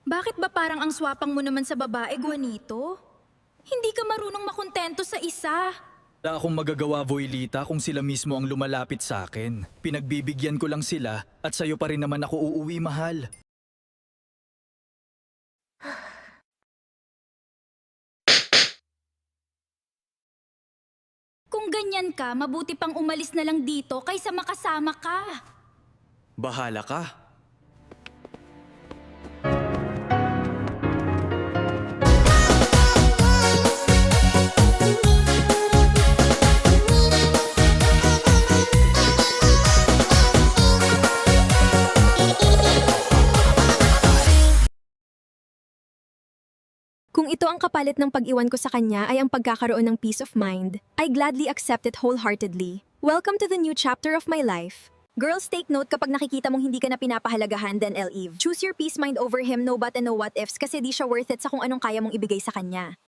Bakit ba parang ang swapang mo naman sa babae, Juanito? Hindi ka marunong makontento sa isa. Wala akong magagawa, Voylita, kung sila mismo ang lumalapit sa akin. Pinagbibigyan ko lang sila at sa'yo pa rin naman ako uuwi, mahal. Kung ganyan ka, mabuti pang umalis na lang dito kaysa makasama ka. Bahala ka. Kung ito ang kapalit ng pag-iwan ko sa kanya ay ang pagkakaroon ng peace of mind, I gladly accept it wholeheartedly. Welcome to the new chapter of my life. Girls, take note kapag nakikita mong hindi ka na pinapahalagahan, then Eve. Choose your peace mind over him, no but and no what ifs kasi di siya worth it sa kung anong kaya mong ibigay sa kanya.